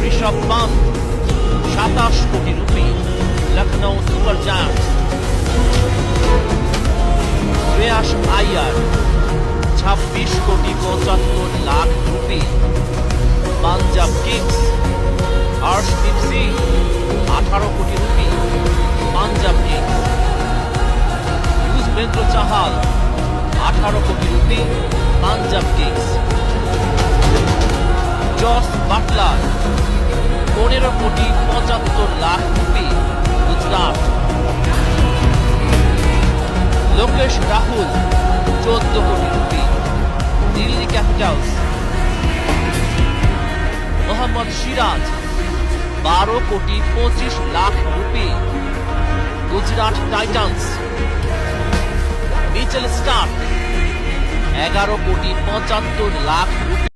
Rishabh Pant 27 crore rupee Lucknow super giants. Shreyas Iyer 26 crore 75 lakh rupee Punjab kings. Harshdeep Singh 18 crore rupee Punjab kings. Yuzvendra Chahal 18 crore rupee Punjab kings. Jos Buttler 15 crore 75 lakh rupee Gujarat. Lokesh Rahul 14 crore rupee Delhi capitals. Mohammad Siraj 12 crore 25 lakh rupee Gujarat titans. Mitchell Starc 11 crore 75 lakh rupee